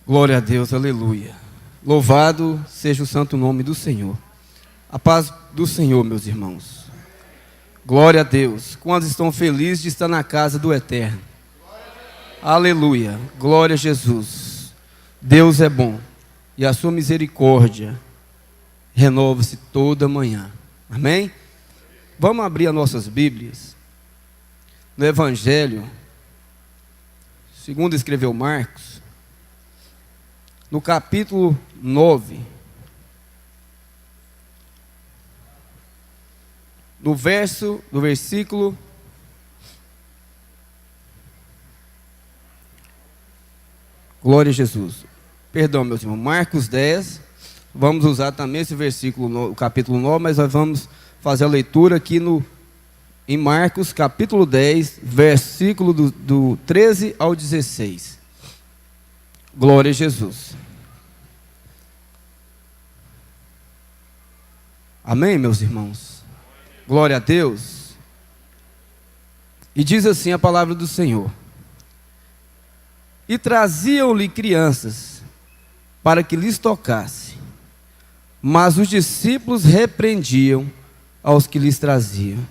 Glória a Deus, aleluia. Louvado seja o santo nome do Senhor. A paz do Senhor, meus irmãos. Glória a Deus. Quantos estão felizes de estar na casa do Eterno? Aleluia. Glória a Jesus. Deus é bom e a sua misericórdia renova-se toda manhã. Amém? Vamos abrir as nossas Bíblias no Evangelho, segundo escreveu Marcos, no capítulo 9, do versículo glória a Jesus. Perdão, meus irmãos, Marcos 10, vamos usar também esse versículo, o capítulo 9, mas nós vamos fazer a leitura aqui em Marcos, capítulo 10, versículo do 13 ao 16. Glória a Jesus. Amém, meus irmãos? Glória a Deus. E diz assim a palavra do Senhor: e traziam-lhe crianças para que lhes tocasse, mas os discípulos repreendiam aos que lhes traziam.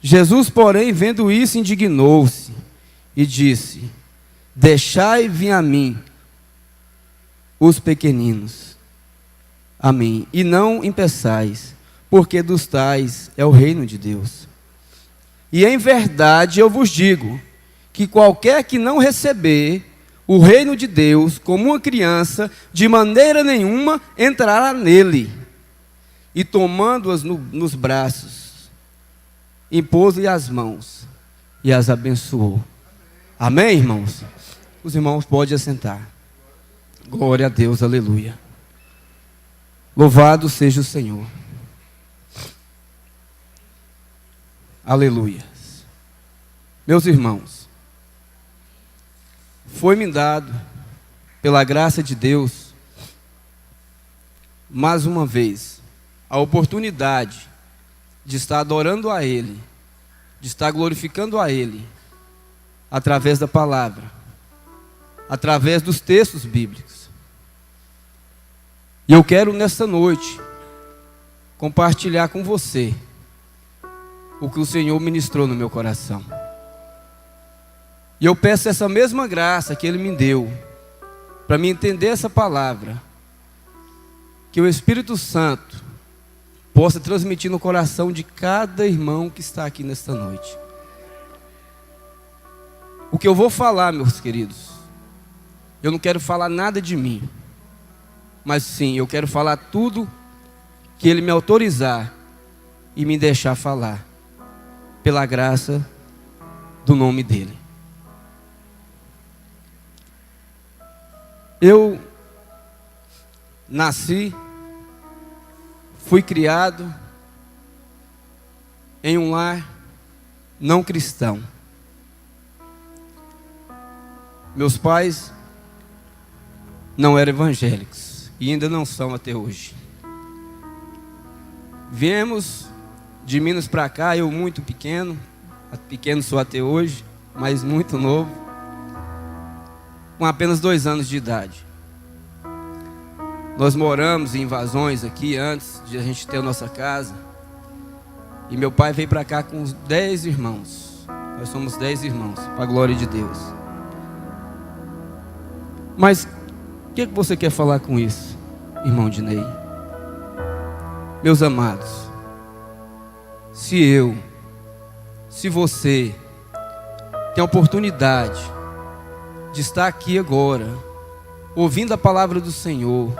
Jesus, porém, vendo isso, indignou-se e disse: deixai vir a mim os pequeninos. Amém. E não impeçais, porque dos tais é o reino de Deus. E em verdade eu vos digo, que qualquer que não receber o reino de Deus como uma criança, de maneira nenhuma entrará nele. E tomando-as nos braços, impôs-lhe as mãos e as abençoou. Amém, irmãos? Os irmãos podem assentar. Glória a Deus, aleluia. Louvado seja o Senhor. Aleluia. Meus irmãos, foi-me dado, pela graça de Deus, mais uma vez, a oportunidade de estar adorando a Ele, de estar glorificando a Ele, através da palavra, através dos textos bíblicos. E eu quero nesta noite compartilhar com você o que o Senhor ministrou no meu coração. E eu peço essa mesma graça que Ele me deu, para me entender essa palavra, que o Espírito Santo possa transmitir no coração de cada irmão que está aqui nesta noite. O que eu vou falar, meus queridos, eu não quero falar nada de mim, mas sim, eu quero falar tudo que Ele me autorizar e me deixar falar, pela graça do nome dEle. Eu nasci, fui criado em um lar não cristão. Meus pais não eram evangélicos e ainda não são até hoje. Viemos de Minas para cá, eu muito pequeno sou até hoje, mas muito novo, com apenas 2 anos de idade. Nós moramos em invasões aqui antes de a gente ter a nossa casa. E meu pai veio para cá com 10 irmãos. Nós somos 10 irmãos, para a glória de Deus. Mas o que você quer falar com isso, irmão Dinei? Meus amados, se você tem a oportunidade de estar aqui agora, ouvindo a palavra do Senhor,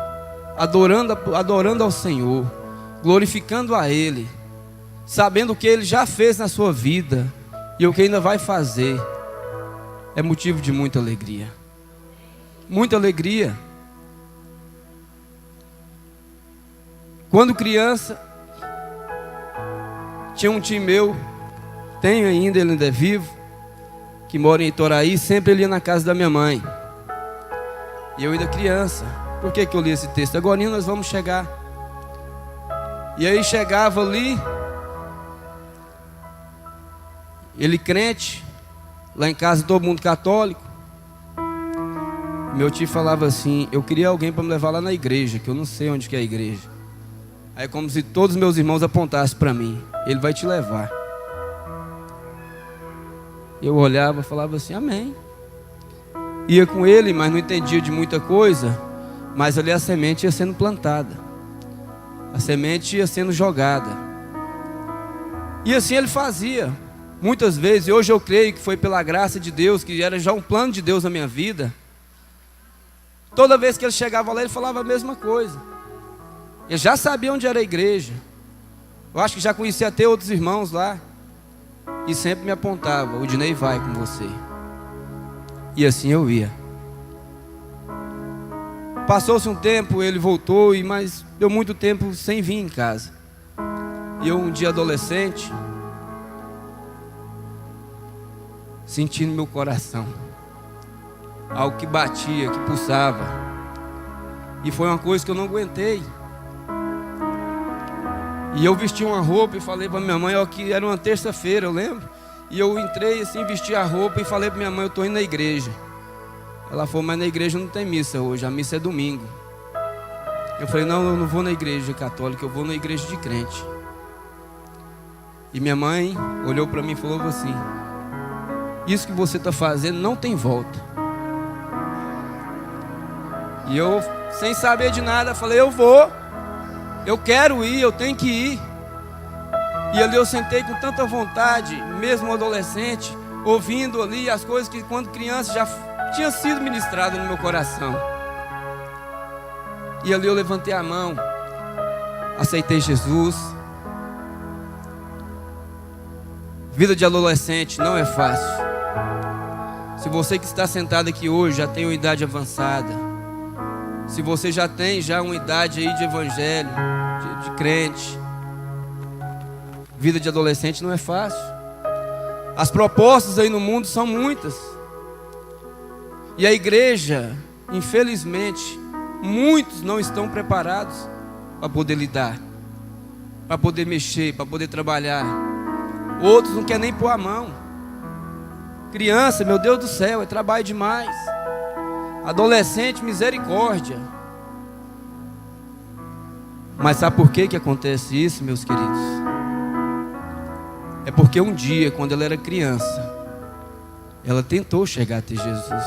adorando ao Senhor, glorificando a Ele, sabendo o que Ele já fez na sua vida e o que ainda vai fazer, é motivo de muita alegria. Muita alegria. Quando criança, tinha um tio meu, tenho ainda, ele ainda é vivo, que mora em Itoraí, sempre ele ia na casa da minha mãe. E eu ainda criança. Por que eu li esse texto? Agora nós vamos chegar. E aí chegava ali, ele crente, lá em casa todo mundo católico. Meu tio falava assim: eu queria alguém para me levar lá na igreja, que eu não sei onde que é a igreja. Aí como se todos os meus irmãos apontassem para mim: ele vai te levar. Eu olhava e falava assim: amém. Ia com ele, mas não entendia de muita coisa. Mas ali a semente ia sendo plantada, a semente ia sendo jogada. E assim ele fazia muitas vezes. E hoje eu creio que foi pela graça de Deus, que era já um plano de Deus na minha vida. Toda vez que ele chegava lá, ele falava a mesma coisa. Eu já sabia onde era a igreja. Eu acho que já conhecia até outros irmãos lá. E sempre me apontava: o Dinei vai com você. E assim eu ia. Passou-se um tempo, ele voltou, mas deu muito tempo sem vir em casa. E eu, um dia adolescente, senti no meu coração algo que batia, que pulsava. E foi uma coisa que eu não aguentei. E eu vesti uma roupa e falei para minha mãe, ó, que era uma terça-feira, eu lembro. E eu entrei assim, vesti a roupa e falei para minha mãe: eu estou indo na igreja. Ela falou: mas na igreja não tem missa hoje, a missa é domingo. Eu falei: não, eu não vou na igreja católica, eu vou na igreja de crente. E minha mãe olhou para mim e falou assim: isso que você está fazendo não tem volta. E eu, sem saber de nada, falei: eu vou, eu quero ir, eu tenho que ir. E ali eu sentei com tanta vontade, mesmo adolescente, ouvindo ali as coisas que quando criança já tinha sido ministrado no meu coração. E ali eu levantei a mão, aceitei Jesus. Vida de adolescente não é fácil. Se você que está sentado aqui hoje já tem uma idade avançada, se você já tem uma idade aí de evangelho, de crente, vida de adolescente não é fácil. As propostas aí no mundo são muitas. E a igreja, infelizmente, muitos não estão preparados para poder lidar, para poder mexer, para poder trabalhar. Outros não querem nem pôr a mão. Criança, meu Deus do céu, é trabalho demais. Adolescente, misericórdia. Mas sabe por que acontece isso, meus queridos? É porque um dia, quando ela era criança, ela tentou chegar até Jesus.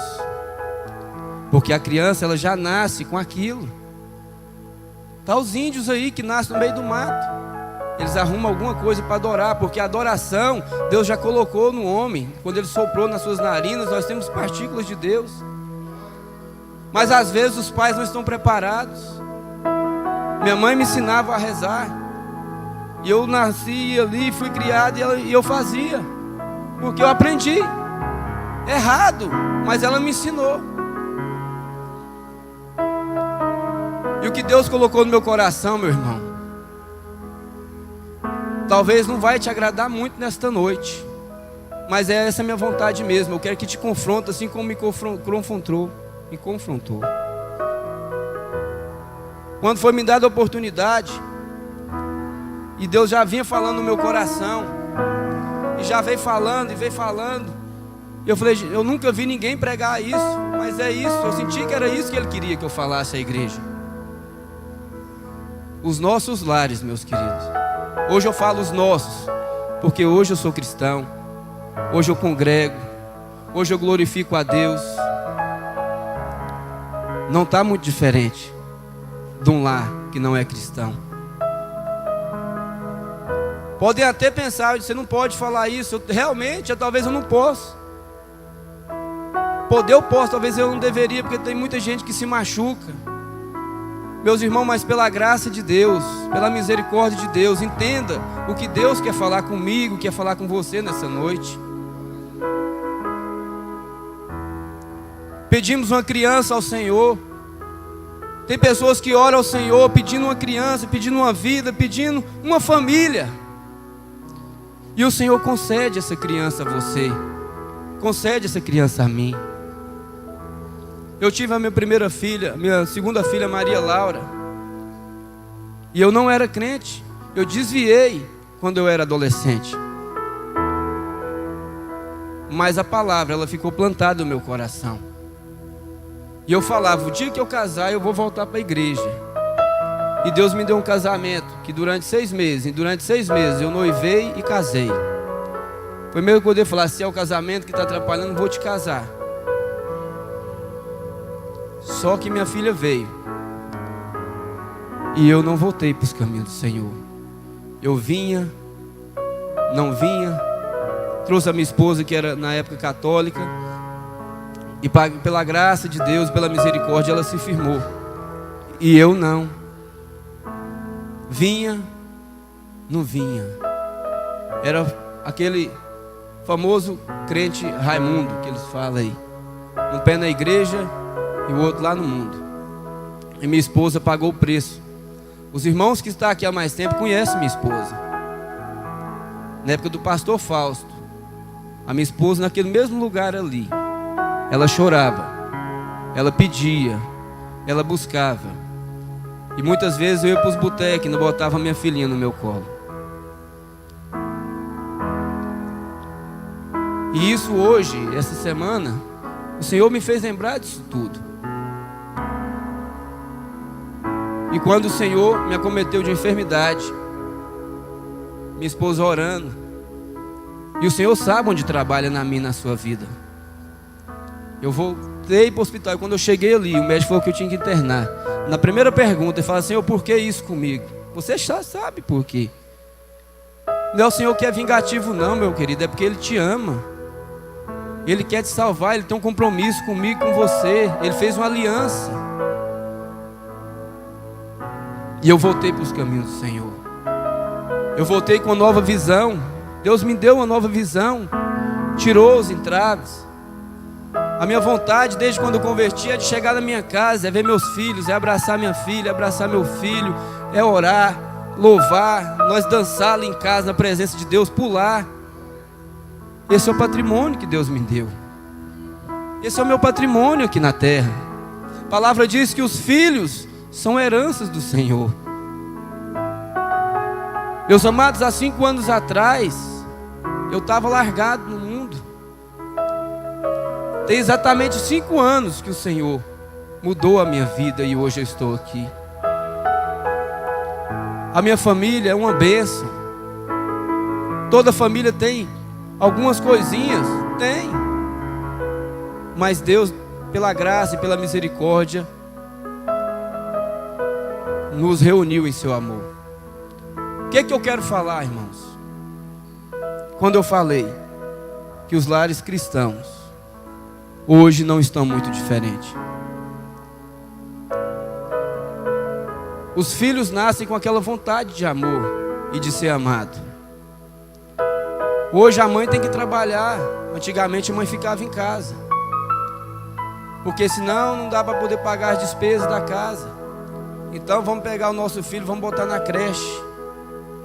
Porque a criança, ela já nasce com aquilo. Tá os índios aí que nascem no meio do mato. Eles arrumam alguma coisa para adorar, porque a adoração Deus já colocou no homem. Quando Ele soprou nas suas narinas, nós temos partículas de Deus. Mas às vezes os pais não estão preparados. Minha mãe me ensinava a rezar. E eu nasci ali, fui criado e eu fazia. Porque eu aprendi. Errado, mas ela me ensinou. E o que Deus colocou no meu coração, meu irmão, talvez não vai te agradar muito nesta noite, mas essa a minha vontade mesmo. Eu quero que te confronte assim como me confrontou. Quando foi me dada a oportunidade, e Deus já vinha falando no meu coração, e já veio falando, e eu falei: eu nunca vi ninguém pregar isso, mas é isso, eu senti que era isso que Ele queria que eu falasse à igreja. Os nossos lares, meus queridos. Hoje eu falo os nossos, porque hoje eu sou cristão, hoje eu congrego, hoje eu glorifico a Deus. Não está muito diferente de um lar que não é cristão. Podem até pensar: você não pode falar isso. Realmente, talvez eu não possa. Poder eu posso, talvez eu não deveria, porque tem muita gente que se machuca. Meus irmãos, mas pela graça de Deus, pela misericórdia de Deus, entenda o que Deus quer falar comigo, quer falar com você nessa noite. Pedimos uma criança ao Senhor. Tem pessoas que oram ao Senhor pedindo uma criança, pedindo uma vida, pedindo uma família. E o Senhor concede essa criança a você, concede essa criança a mim. Eu tive a minha primeira filha, minha segunda filha, Maria Laura, e eu não era crente. Eu desviei quando eu era adolescente, mas a palavra, ela ficou plantada no meu coração. E eu falava, o dia que eu casar, eu vou voltar para a igreja. E Deus me deu um casamento, que durante 6 meses, eu noivei e casei. Foi meio que eu poder falar, se é o casamento que está atrapalhando, vou te casar. Só que minha filha veio, e eu não voltei para os caminhos do Senhor. Eu vinha, não vinha, trouxe a minha esposa, que era na época católica, e pela graça de Deus, pela misericórdia, ela se firmou. E eu não. Vinha, não vinha. Era aquele famoso crente Raimundo, que eles falam aí. Um pé na igreja e o outro lá no mundo. E minha esposa pagou o preço. Os irmãos que estão aqui há mais tempo conhecem minha esposa. Na época do pastor Fausto, a minha esposa naquele mesmo lugar ali, ela chorava, ela pedia, ela buscava. E muitas vezes eu ia para os botecos e não botava minha filhinha no meu colo. E isso hoje, essa semana, o Senhor me fez lembrar disso tudo. E quando o Senhor me acometeu de enfermidade, minha esposa orando, e o Senhor sabe onde trabalha na minha e na sua vida. Eu voltei para o hospital, e quando eu cheguei ali, o médico falou que eu tinha que internar. Na primeira pergunta, ele fala, Senhor, por que isso comigo? Você já sabe por quê. Não é o Senhor que é vingativo não, meu querido, é porque Ele te ama. Ele quer te salvar, Ele tem um compromisso comigo, com você. Ele fez uma aliança. E eu voltei para os caminhos do Senhor. Eu voltei com uma nova visão. Deus me deu uma nova visão. Tirou os entraves. A minha vontade, desde quando eu converti, é de chegar na minha casa, é ver meus filhos, é abraçar minha filha, abraçar meu filho, é orar, louvar, nós dançar ali em casa, na presença de Deus, pular. Esse é o patrimônio que Deus me deu. Esse é o meu patrimônio aqui na terra. A palavra diz que os filhos são heranças do Senhor. Meus amados, há 5 anos atrás, eu estava largado no mundo. Tem exatamente 5 anos que o Senhor mudou a minha vida e hoje eu estou aqui. A minha família é uma bênção. Toda família tem algumas coisinhas, tem. Mas Deus, pela graça e pela misericórdia, nos reuniu em seu amor. O que é que eu quero falar, irmãos? Quando eu falei que os lares cristãos hoje não estão muito diferentes. Os filhos nascem com aquela vontade de amor e de ser amado. Hoje a mãe tem que trabalhar. Antigamente a mãe ficava em casa, porque senão não dá para poder pagar as despesas da casa. Então vamos pegar o nosso filho, vamos botar na creche.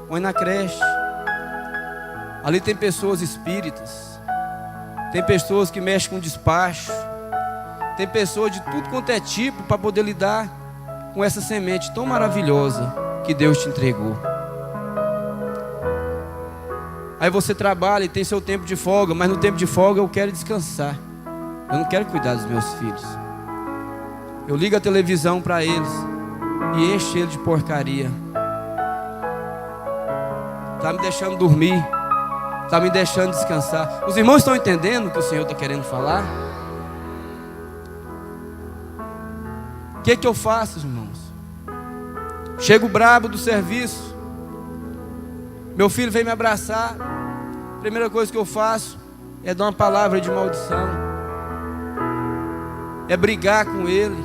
Põe na creche. Ali tem pessoas espíritas. Tem pessoas que mexem com despacho. Tem pessoas de tudo quanto é tipo para poder lidar com essa semente tão maravilhosa que Deus te entregou. Aí você trabalha e tem seu tempo de folga, mas no tempo de folga eu quero descansar. Eu não quero cuidar dos meus filhos. Eu ligo a televisão para eles e encho ele de porcaria. Está me deixando dormir. Está me deixando descansar. Os irmãos estão entendendo o que o Senhor está querendo falar? O que eu faço, irmãos? Chego brabo do serviço, meu filho vem me abraçar, a primeira coisa que eu faço é dar uma palavra de maldição, é brigar com ele.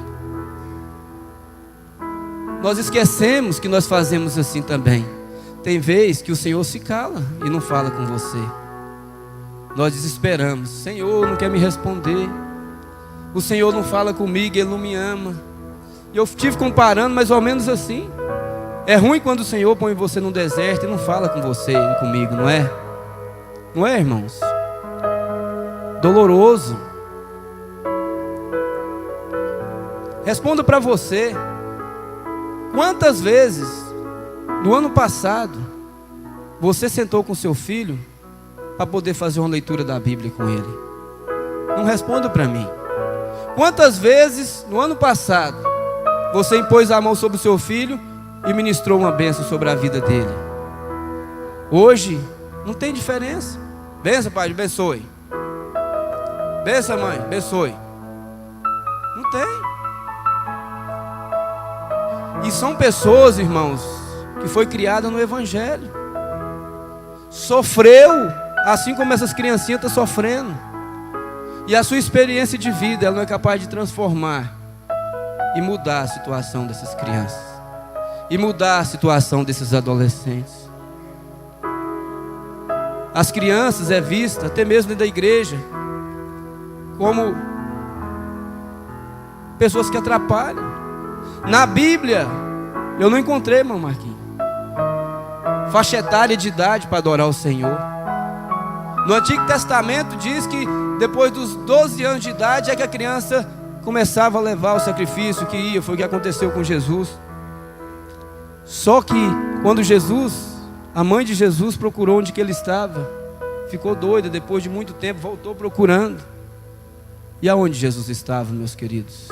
Nós esquecemos que nós fazemos assim também. Tem vez que o Senhor se cala e não fala com você. Nós desesperamos. Senhor não quer me responder. O Senhor não fala comigo, Ele não me ama. E eu estive comparando mais ou menos assim. É ruim quando o Senhor põe você no deserto e não fala com você e comigo, não é? Não é, irmãos? doloroso. Respondo para você: quantas vezes no ano passado você sentou com seu filho para poder fazer uma leitura da Bíblia com ele? Não responda para mim. Quantas vezes no ano passado você impôs a mão sobre o seu filho e ministrou uma bênção sobre a vida dele? Hoje não tem diferença. Bença, pai, abençoe. Bença, mãe, abençoe. Não tem. E são pessoas, irmãos, que foi criada no Evangelho. Sofreu, assim como essas criancinhas estão sofrendo. E a sua experiência de vida, ela não é capaz de transformar e mudar a situação dessas crianças. E mudar a situação desses adolescentes. As crianças é vista, até mesmo dentro da igreja, como pessoas que atrapalham. Na Bíblia, eu não encontrei, irmão Marquinhos, faixa etária de idade para adorar o Senhor. No Antigo Testamento diz que depois dos 12 anos de idade é que a criança começava a levar o sacrifício que ia. Foi o que aconteceu com Jesus. Só que quando a mãe de Jesus procurou onde que ele estava, ficou doida, depois de muito tempo voltou procurando. E aonde Jesus estava, meus queridos?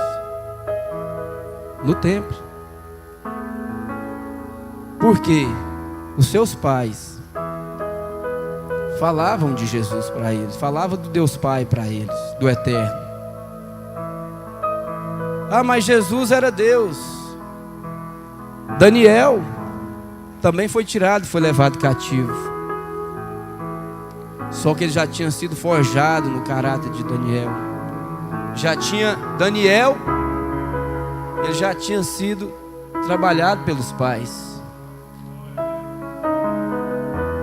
No templo. Porque os seus pais falavam de Jesus para eles, falavam do Deus Pai para eles, do Eterno. Ah, mas Jesus era Deus. Daniel também foi tirado, foi levado cativo. Só que ele já tinha sido forjado no caráter de Daniel. Ele já tinha sido trabalhado pelos pais.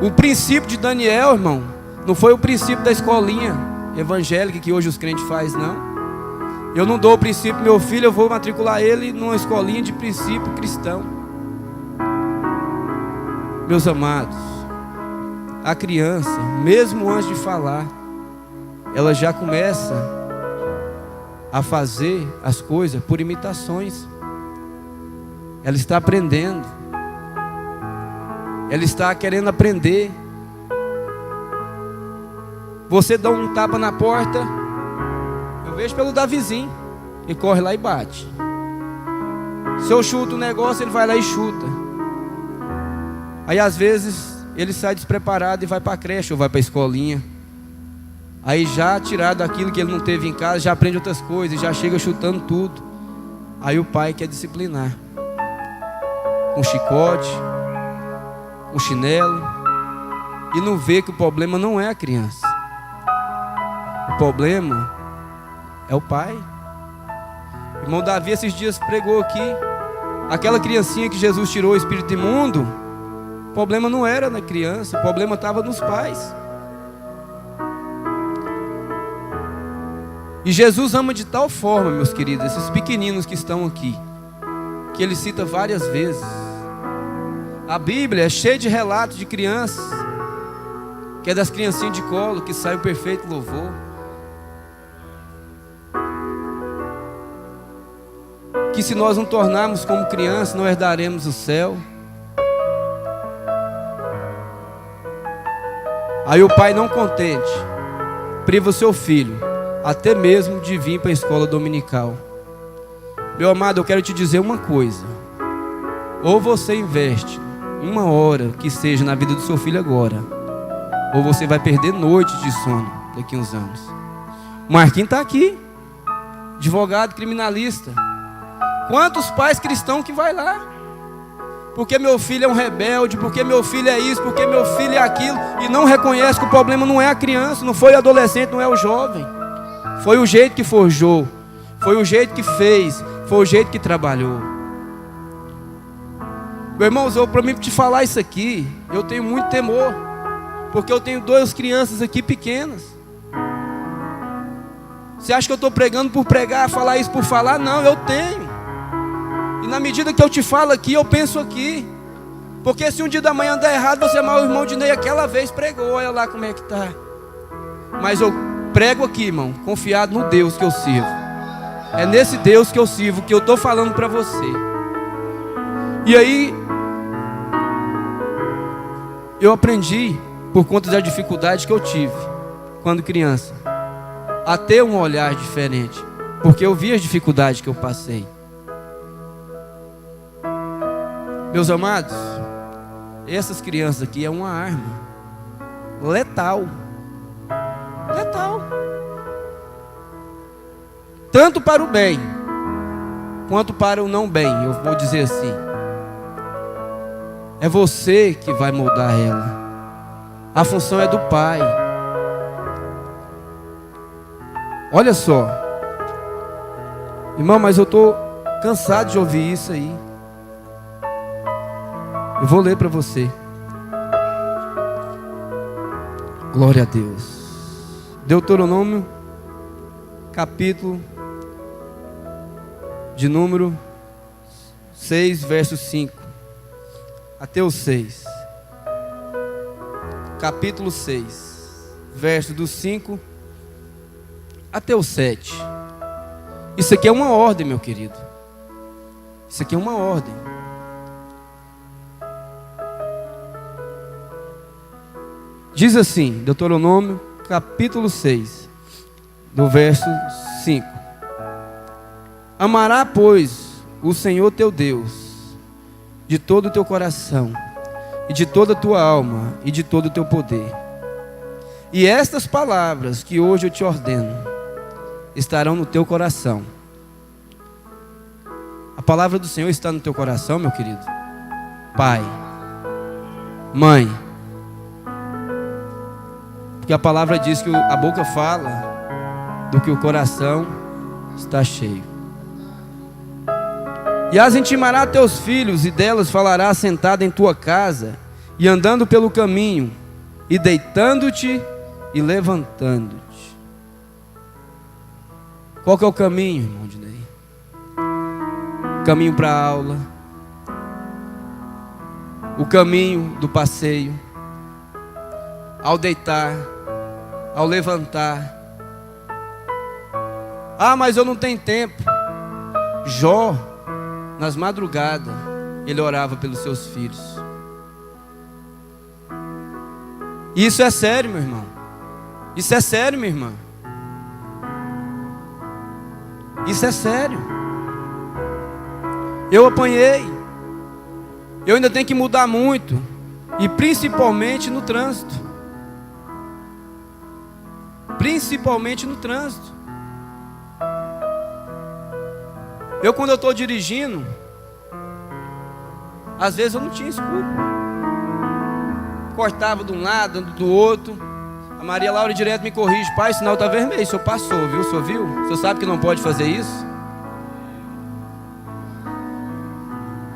O princípio de Daniel, irmão, não foi o princípio da escolinha evangélica que hoje os crentes fazem, não. Eu não dou o princípio meu filho, eu vou matricular ele numa escolinha de princípio cristão. Meus amados, a criança, mesmo antes de falar, ela já começa a fazer as coisas por imitações. Ela está aprendendo. Ela está querendo aprender. Você dá um tapa na porta, eu vejo pelo Davizinho, ele corre lá e bate. Se eu chuto o negócio, ele vai lá e chuta. Aí às vezes ele sai despreparado e vai para a creche ou vai para a escolinha. Aí já tirado aquilo que ele não teve em casa, já aprende outras coisas, já chega chutando tudo. Aí o pai quer disciplinar. Com chicote, com chinelo. E não vê que o problema não é a criança. O problema é o pai. O irmão Davi esses dias pregou aqui. Aquela criancinha que Jesus tirou o espírito imundo, o problema não era na criança, o problema estava nos pais. E Jesus ama de tal forma, meus queridos, esses pequeninos que estão aqui, que ele cita várias vezes. A Bíblia é cheia de relatos de crianças, que é das criancinhas de colo, que sai o perfeito louvor. Que se nós não tornarmos como crianças, não herdaremos o céu. Aí o pai, não contente, priva o seu filho até mesmo de vir para a escola dominical. Meu amado, eu quero te dizer uma coisa. Ou você investe 1 hora que seja na vida do seu filho agora, ou você vai perder noites de sono daqui a uns anos. O Marquinhos está aqui, advogado criminalista. Quantos pais cristãos que vai lá? Porque meu filho é um rebelde, porque meu filho é isso, porque meu filho é aquilo, e não reconhece que o problema não é a criança, não foi o adolescente, não é o jovem. Foi o jeito que forjou, foi o jeito que fez, foi o jeito que trabalhou. Meu irmão, para mim te falar isso aqui, eu tenho muito temor, porque eu tenho 2 crianças aqui pequenas. Você acha que eu estou pregando por pregar, falar isso por falar? Não, eu tenho. E na medida que eu te falo aqui, eu penso aqui. Porque se um dia da manhã andar errado, você é mau irmão de Ney, aquela vez pregou, olha lá como é que está. Mas eu prego aqui, irmão, confiado no Deus que eu sirvo. É nesse Deus que eu sirvo que eu estou falando para você. E aí, eu aprendi, por conta da dificuldade que eu tive quando criança, a ter um olhar diferente, porque eu vi as dificuldades que eu passei. Meus amados, essas crianças aqui é uma arma letal. Letal. Tanto para o bem, quanto para o não bem, eu vou dizer assim. É você que vai moldar ela. A função é do pai. Olha só. Irmão, mas eu estou cansado de ouvir isso aí. Eu vou ler para você. Glória a Deus. Deuteronômio, capítulo de número 6, verso 5 até o 6. Capítulo 6, verso do 5 até o 7. Isso aqui é uma ordem, meu querido. Isso aqui é uma ordem. Diz assim, Deuteronômio, capítulo 6, do verso 5. Amará, pois, o Senhor teu Deus de todo o teu coração, e de toda a tua alma, e de todo o teu poder. E estas palavras que hoje eu te ordeno, estarão no teu coração. A palavra do Senhor está no teu coração, meu querido? Pai, mãe. Porque a palavra diz que a boca fala do que o coração está cheio. E as intimará a teus filhos, e delas falará sentada em tua casa, e andando pelo caminho, e deitando-te e levantando-te. Qual que é o caminho, irmão Dinei? Caminho para a aula, o caminho do passeio, ao deitar, ao levantar. Ah, mas eu não tenho tempo. Jó, nas madrugadas, ele orava pelos seus filhos. Isso é sério, meu irmão. Isso é sério, minha irmã. Isso é sério. Eu apanhei. Eu ainda tenho que mudar muito. E principalmente no trânsito. Principalmente no trânsito. Quando eu estou dirigindo, às vezes eu não tinha escudo. Cortava de um lado, do outro. A Maria Laura direto me corrige: pai, o sinal está vermelho, o senhor passou, viu? O senhor viu? O senhor sabe que não pode fazer isso?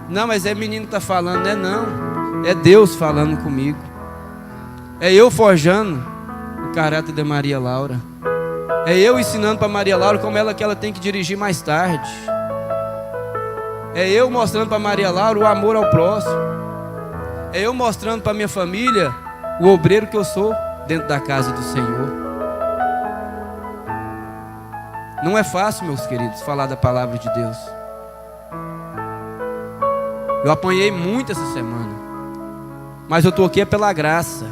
Não, mas é menino que está falando. Não é não, é Deus falando comigo. É eu forjando o caráter da Maria Laura. É eu ensinando para Maria Laura como que ela tem que dirigir mais tarde. É eu mostrando para Maria Laura o amor ao próximo. É eu mostrando para minha família o obreiro que eu sou dentro da casa do Senhor. Não é fácil, meus queridos, falar da palavra de Deus. Eu apanhei muito essa semana, mas eu estou aqui pela graça.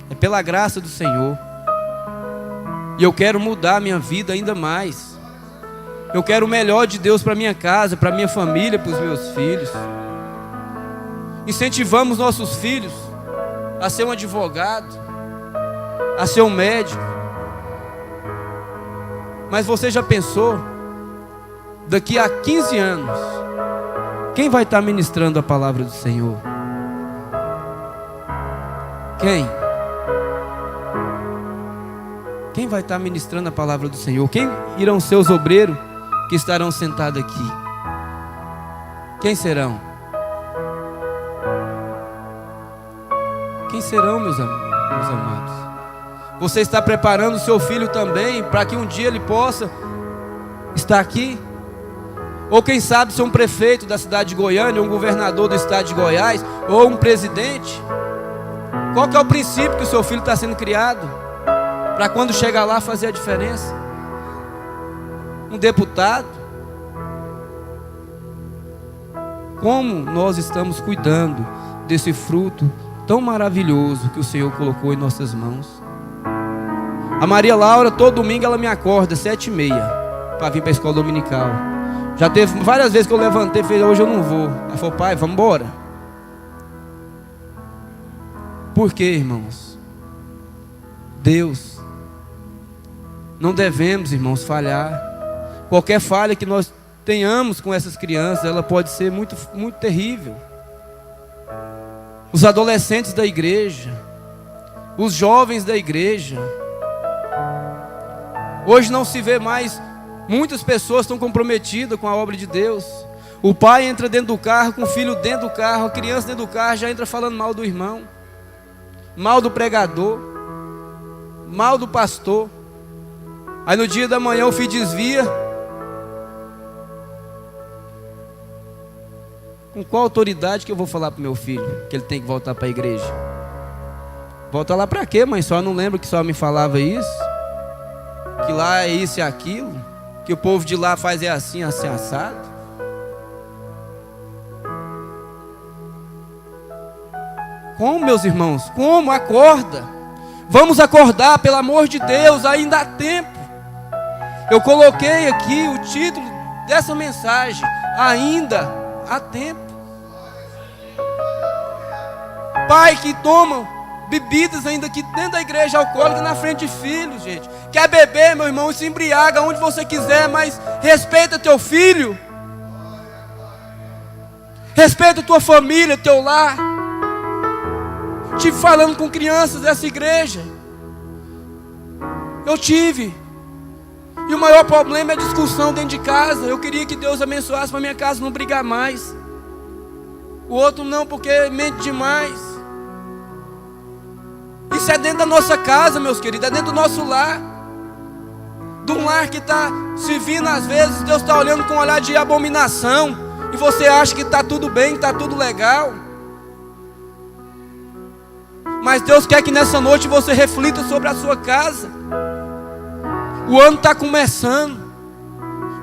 É pela graça do Senhor. E eu quero mudar a minha vida ainda mais. Eu quero o melhor de Deus para minha casa, para minha família, para os meus filhos. Incentivamos nossos filhos a ser um advogado, a ser um médico. Mas você já pensou, daqui a 15 anos, quem vai estar ministrando a palavra do Senhor? Quem? Quem vai estar ministrando a palavra do Senhor? Quem irão ser os obreiros que estarão sentados aqui? Quem serão? Quem serão, meus amados? Você está preparando o seu filho também para que um dia ele possa estar aqui? Ou quem sabe ser um prefeito da cidade de Goiânia, um governador do estado de Goiás, ou um presidente? Qual que é o princípio que o seu filho está sendo criado? para quando chegar lá fazer a diferença. Um deputado. Como nós estamos cuidando desse fruto tão maravilhoso que o Senhor colocou em nossas mãos. A Maria Laura, todo domingo ela me acorda 7h30 para vir para a escola dominical. Já teve várias vezes que eu levantei e falei, hoje eu não vou. Ela falou, pai, vamos embora. Por quê, irmãos? Deus, não devemos, irmãos, falhar. Qualquer falha que nós tenhamos com essas crianças, ela pode ser muito, muito terrível. Os adolescentes da igreja, os jovens da igreja. Hoje não se vê mais, muitas pessoas estão comprometidas com a obra de Deus. O pai entra dentro do carro, com o filho dentro do carro, a criança dentro do carro, já entra falando mal do irmão, mal do pregador, mal do pastor. Aí no dia da manhã o filho desvia. Com qual autoridade que eu vou falar para o meu filho que ele tem que voltar para a igreja? Volta lá para quê, mãe? Só não lembro que só me falava isso, que lá é isso e aquilo, que o povo de lá faz é assim, assim, assado. Como, meus irmãos? Como? Acorda. Vamos acordar, pelo amor de Deus, ainda há tempo. Eu coloquei aqui o título dessa mensagem, ainda há tempo. Pai que toma bebidas ainda aqui dentro da igreja alcoólica na frente de filhos, gente. Quer beber, meu irmão, se embriaga onde você quiser, mas respeita teu filho. Respeita tua família, teu lar. Tive falando com crianças dessa igreja. Eu tive. E o maior problema é a discussão dentro de casa. Eu queria que Deus abençoasse para minha casa não brigar mais. O outro não, porque mente demais. Isso é dentro da nossa casa, meus queridos. É dentro do nosso lar. De um lar que está se vindo às vezes, Deus está olhando com um olhar de abominação. E você acha que está tudo bem, que está tudo legal. Mas Deus quer que nessa noite você reflita sobre a sua casa. O ano está começando.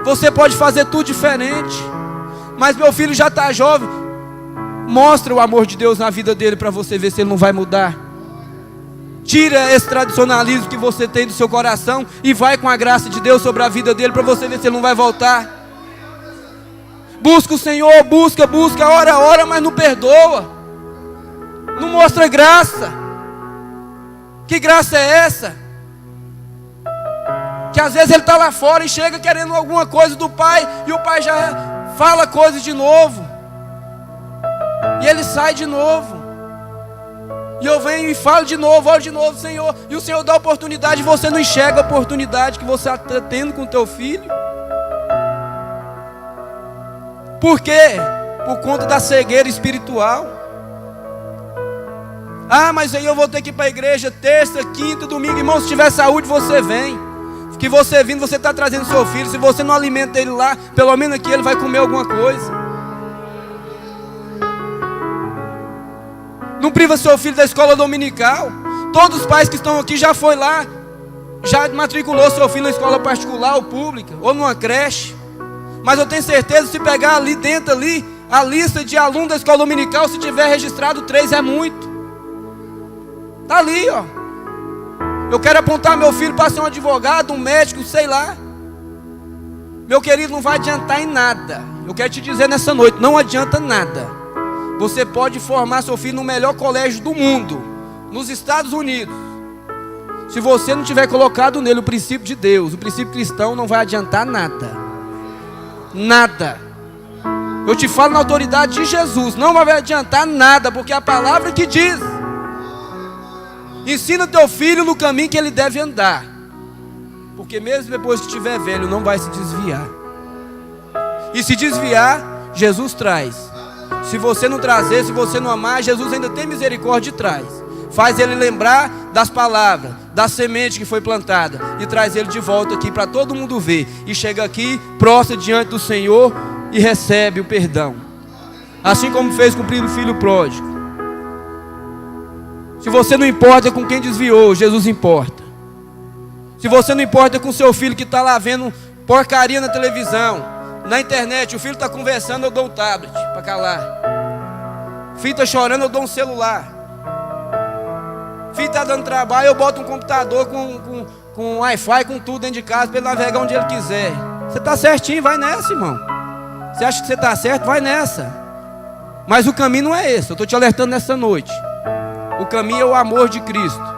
Você pode fazer tudo diferente. Mas meu filho já está jovem. Mostra o amor de Deus na vida dele para você ver se ele não vai mudar. Tira esse tradicionalismo que você tem do seu coração e vai com a graça de Deus sobre a vida dele para você ver se ele não vai voltar. Busca o Senhor, busca, ora, mas não perdoa. Não mostra graça. Que graça é essa? Que às vezes ele está lá fora e chega querendo alguma coisa do pai, e o pai já fala coisas de novo, e ele sai de novo, e eu venho e falo de novo, oro de novo, Senhor, e o Senhor dá a oportunidade, e você não enxerga a oportunidade que você está tendo com o teu filho. Por quê? Por conta da cegueira espiritual. Ah, mas aí eu vou ter que ir para a igreja terça, quinta, domingo. Irmão, se tiver saúde você vem. Que você vindo, você está trazendo seu filho. Se você não alimenta ele lá, pelo menos aqui ele vai comer alguma coisa. Não priva seu filho da escola dominical. Todos os pais que estão aqui já foi lá, já matriculou seu filho na escola particular ou pública, ou numa creche. Mas eu tenho certeza, se pegar ali dentro ali, a lista de alunos da escola dominical, se tiver registrado 3 é muito. Está ali, ó. Eu quero apontar meu filho para ser um advogado, um médico, sei lá. Meu querido, não vai adiantar em nada. Eu quero te dizer nessa noite, não adianta nada. Você pode formar seu filho no melhor colégio do mundo, nos Estados Unidos. Se você não tiver colocado nele o princípio de Deus, o princípio cristão, não vai adiantar nada. Nada. Eu te falo na autoridade de Jesus, não vai adiantar nada, porque é a palavra que diz. Ensina teu filho no caminho que ele deve andar, porque mesmo depois que estiver velho, não vai se desviar. E se desviar, Jesus traz. Se você não trazer, se você não amar, Jesus ainda tem misericórdia e traz. Faz ele lembrar das palavras, da semente que foi plantada, e traz ele de volta aqui para todo mundo ver. E chega aqui, prostra diante do Senhor e recebe o perdão, assim como fez com o filho pródigo. Se você não importa com quem desviou, Jesus importa. Se você não importa com seu filho que está lá vendo porcaria na televisão, na internet, o filho está conversando, eu dou um tablet para calar. O filho está chorando, eu dou um celular. O filho está dando trabalho, eu boto um computador com Wi-Fi, com tudo dentro de casa, para ele navegar onde ele quiser. Você está certinho, vai nessa, irmão. Você acha que você está certo? Vai nessa. Mas o caminho não é esse, eu estou te alertando nessa noite. O caminho é o amor de Cristo.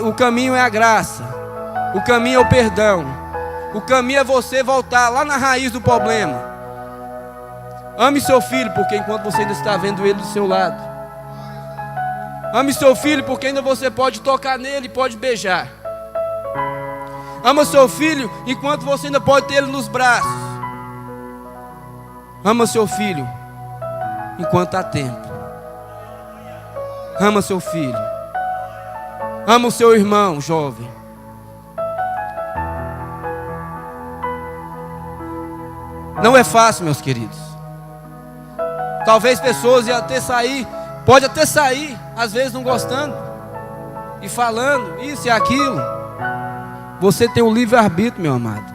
O caminho é a graça. O caminho é o perdão. O caminho é você voltar lá na raiz do problema. Ame seu filho, porque enquanto você ainda está vendo ele do seu lado. Ame seu filho, porque ainda você pode tocar nele e pode beijar. Ama seu filho, enquanto você ainda pode ter ele nos braços. Ama seu filho, enquanto há tempo. Ama seu filho. Ama o seu irmão, jovem. Não é fácil, meus queridos. Talvez pessoas iam até sair, pode até sair, às vezes não gostando, e falando isso e aquilo. Você tem o livre-arbítrio, meu amado.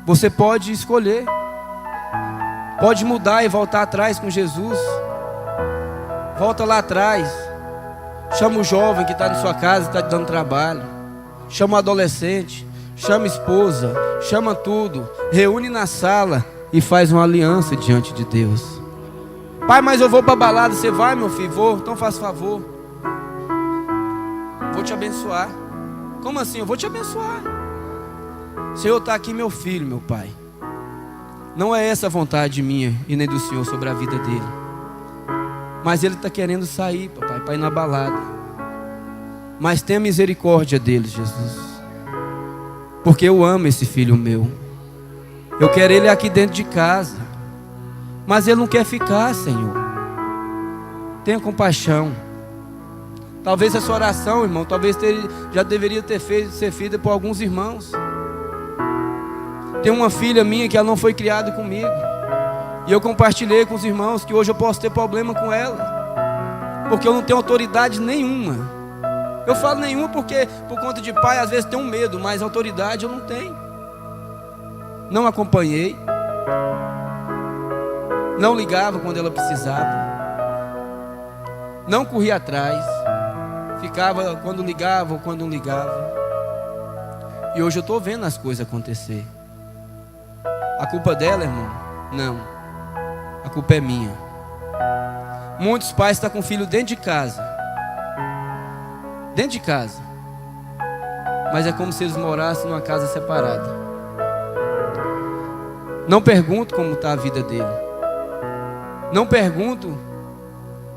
Você pode escolher. Pode mudar e voltar atrás com Jesus. Volta lá atrás. Chama o jovem que está na sua casa, está te dando trabalho. Chama o adolescente. Chama a esposa. Chama tudo. Reúne na sala e faz uma aliança diante de Deus. Pai, mas eu vou para a balada. Você vai, meu filho? Vou. Então faz favor. Vou te abençoar. Como assim? Eu vou te abençoar. Senhor, está aqui meu filho, meu pai. Não é essa a vontade minha e nem do Senhor sobre a vida dele. Mas ele está querendo sair, papai, para ir na balada. Mas tenha misericórdia dele, Jesus. Porque eu amo esse filho meu. Eu quero ele aqui dentro de casa. Mas ele não quer ficar, Senhor. Tenha compaixão. Talvez essa oração, irmão, talvez já deveria ser feita por alguns irmãos. Tem uma filha minha que ela não foi criada comigo. E eu compartilhei com os irmãos que hoje eu posso ter problema com ela. Porque eu não tenho autoridade nenhuma. Eu falo nenhuma porque por conta de pai às vezes tem um medo, mas autoridade eu não tenho. Não acompanhei. Não ligava quando ela precisava. Não corria atrás. Ficava quando ligava ou quando não ligava. E hoje eu estou vendo as coisas acontecer. A culpa dela, irmão? Não. A culpa é minha. Muitos pais estão com o filho dentro de casa. Dentro de casa. Mas é como se eles morassem numa casa separada. Não pergunto como está a vida dele. Não pergunto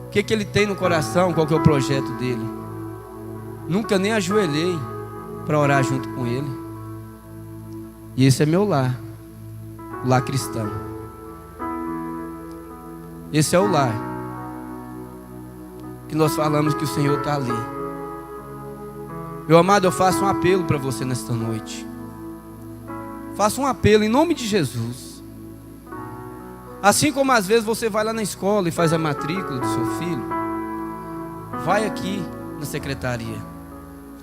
o que ele tem no coração, qual que é o projeto dele. Nunca nem ajoelhei para orar junto com ele. E esse é meu lar. O lar cristão. Esse é o lar que nós falamos que o Senhor está ali. Meu amado, eu faço um apelo para você nesta noite. Faço um apelo em nome de Jesus. Assim como às vezes você vai lá na escola e faz a matrícula do seu filho, vai aqui na secretaria,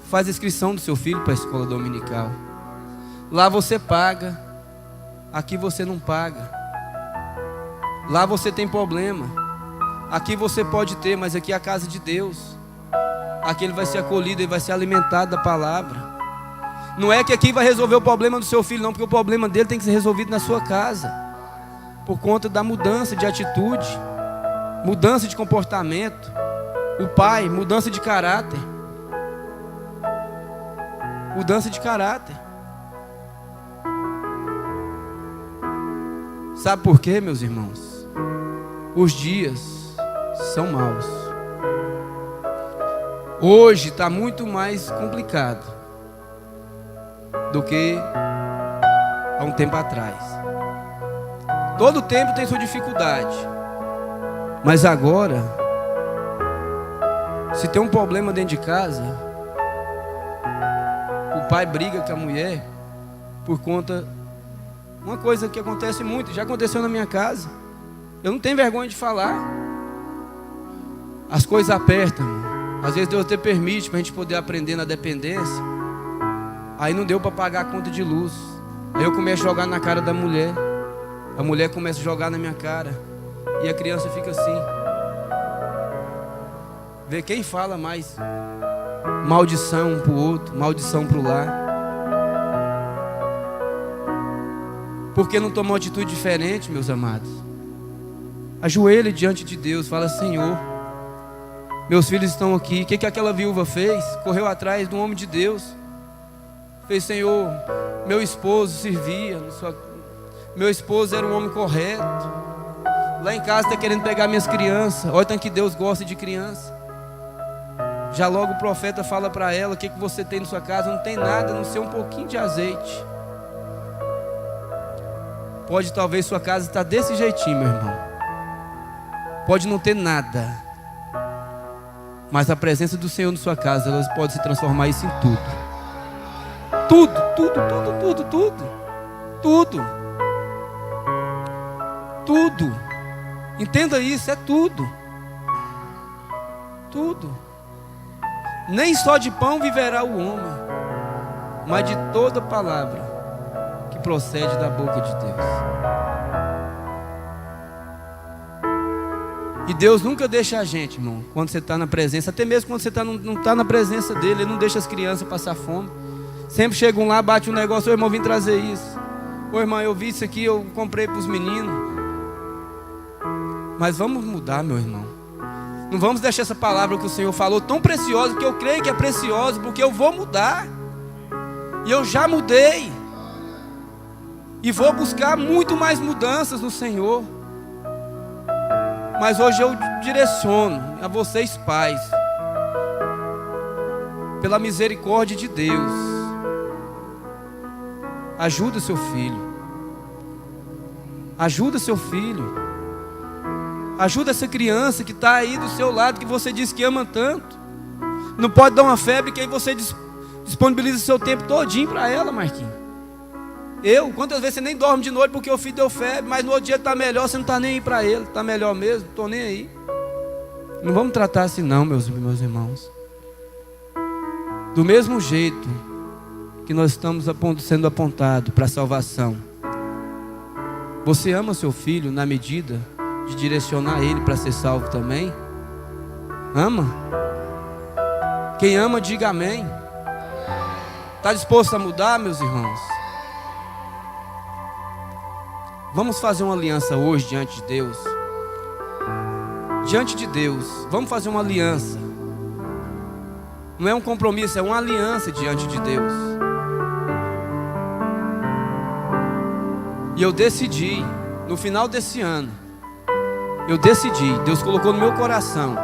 faz a inscrição do seu filho para a escola dominical. Lá você paga, aqui você não paga. Lá você tem problema, aqui você pode ter, mas aqui é a casa de Deus. Aqui ele vai ser acolhido, ele vai ser alimentado da palavra. Não é que aqui vai resolver o problema do seu filho, não, porque o problema dele tem que ser resolvido na sua casa, por conta da mudança de atitude, mudança de comportamento. O pai, mudança de caráter. Mudança de caráter. Sabe por quê, meus irmãos? Os dias são maus. Hoje está muito mais complicado do que há um tempo atrás. Todo tempo tem sua dificuldade. Mas agora, se tem um problema dentro de casa, o pai briga com a mulher por conta. Uma coisa que acontece muito, já aconteceu na minha casa. Eu não tenho vergonha de falar. As coisas apertam. Às vezes Deus até permite para a gente poder aprender na dependência. Aí não deu para pagar a conta de luz. Aí eu começo a jogar na cara da mulher. A mulher começa a jogar na minha cara. E a criança fica assim. Vê quem fala mais maldição um pro outro, maldição pro lar. Porque não tomou atitude diferente, meus amados? Ajoelhe diante de Deus, fala: Senhor, meus filhos estão aqui. O que aquela viúva fez? Correu atrás de um homem de Deus. Fez: Senhor, meu esposo servia, meu esposo era um homem correto. Lá em casa está querendo pegar minhas crianças. Olha tanto que Deus gosta de criança. Já logo o profeta fala para ela: o que você tem na sua casa? Não tem nada, a não ser um pouquinho de azeite. Pode talvez sua casa estar desse jeitinho, meu irmão. Pode não ter nada, mas a presença do Senhor na sua casa, ela pode se transformar isso em tudo. Tudo, tudo, tudo, tudo, tudo. Tudo. Tudo. Entenda isso, é tudo. Tudo. Nem só de pão viverá o homem, mas de toda palavra que procede da boca de Deus. E Deus nunca deixa a gente, irmão, quando você está na presença, até mesmo quando você não está na presença dele, Ele não deixa as crianças passar fome. Sempre chegam lá, bate um negócio: ô irmão, vim trazer isso. Ô irmão, eu vi isso aqui, eu comprei para os meninos. Mas vamos mudar, meu irmão. Não vamos deixar essa palavra que o Senhor falou tão preciosa, que eu creio que é preciosa, porque eu vou mudar. E eu já mudei. E vou buscar muito mais mudanças no Senhor. Mas hoje eu direciono a vocês, pais, pela misericórdia de Deus, ajuda seu filho. Ajuda seu filho. Ajuda essa criança que está aí do seu lado, que você diz que ama tanto. Não pode dar uma febre, que aí você disponibiliza seu tempo todinho para ela, Marquinhos. Quantas vezes você nem dorme de noite porque o filho deu febre, mas no outro dia está melhor, você não está nem aí para ele. Está melhor mesmo, estou nem aí. Não vamos tratar assim não, meus irmãos. Do mesmo jeito que nós estamos sendo apontados para a salvação, você ama seu filho na medida de direcionar ele para ser salvo também? Ama? Quem ama, diga amém. Está disposto a mudar, meus irmãos? Vamos fazer uma aliança hoje diante de Deus. Diante de Deus, vamos fazer uma aliança. Não é um compromisso, é uma aliança diante de Deus. E eu decidi, no final desse ano, Deus colocou no meu coração,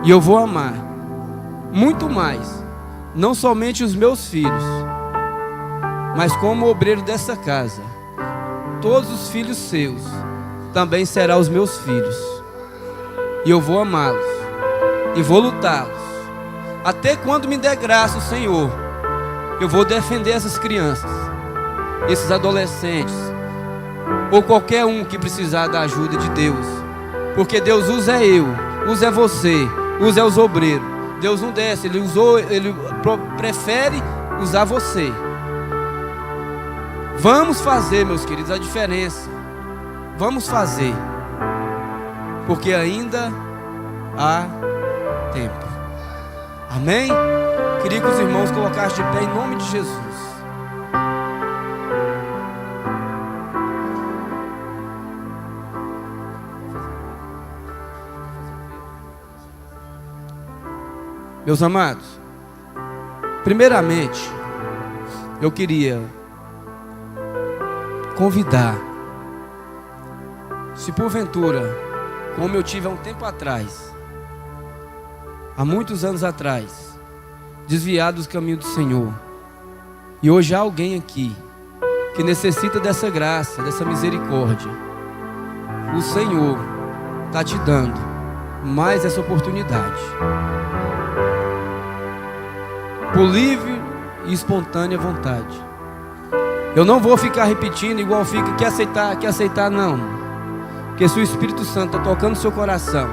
e eu vou amar muito mais, não somente os meus filhos, mas como obreiro dessa casa, todos os filhos seus também serão os meus filhos. E eu vou amá-los e vou lutá-los até quando me der graça o Senhor. Eu vou defender essas crianças, esses adolescentes, ou qualquer um que precisar da ajuda de Deus. Porque Deus usa eu, usa você, usa os obreiros. Deus não desce, Ele prefere usar você. Vamos fazer, meus queridos, a diferença. Vamos fazer, porque ainda há tempo. Amém? Queria que os irmãos colocassem de pé em nome de Jesus. Meus amados, primeiramente, eu queria convidar, se porventura, como eu tive há um tempo atrás, há muitos anos atrás, desviado dos caminhos do Senhor, e hoje há alguém aqui que necessita dessa graça, dessa misericórdia, o Senhor está te dando mais essa oportunidade, por livre e espontânea vontade. Eu não vou ficar repetindo igual fica, quer aceitar não. Porque se o Espírito Santo está tocando no seu coração,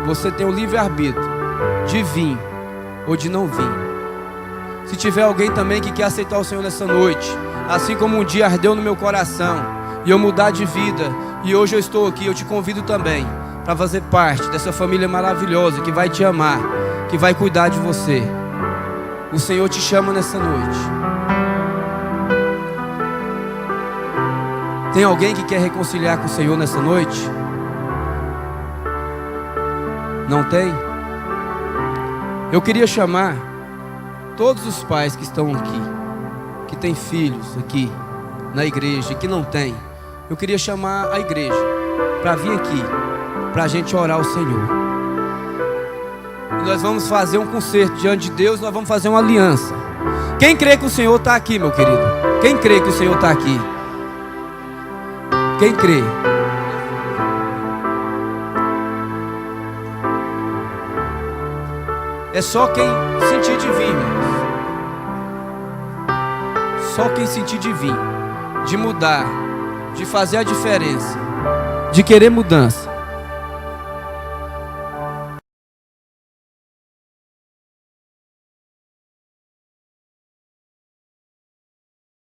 você tem o livre-arbítrio de vir ou de não vir. Se tiver alguém também que quer aceitar o Senhor nessa noite, assim como um dia ardeu no meu coração e eu mudar de vida, e hoje eu estou aqui, eu te convido também para fazer parte dessa família maravilhosa que vai te amar, que vai cuidar de você. O Senhor te chama nessa noite. Tem alguém que quer reconciliar com o Senhor nessa noite? Não tem? Eu queria chamar todos os pais que estão aqui, que têm filhos aqui na igreja e que não têm. Eu queria chamar a igreja para vir aqui, para a gente orar ao Senhor. E nós vamos fazer um concerto diante de Deus, nós vamos fazer uma aliança. Quem crê que o Senhor está aqui, meu querido? Quem crê que o Senhor está aqui? Quem crê? É só quem sentir de vir, irmãos. Só quem sentir de vir, de mudar, de fazer a diferença, de querer mudança.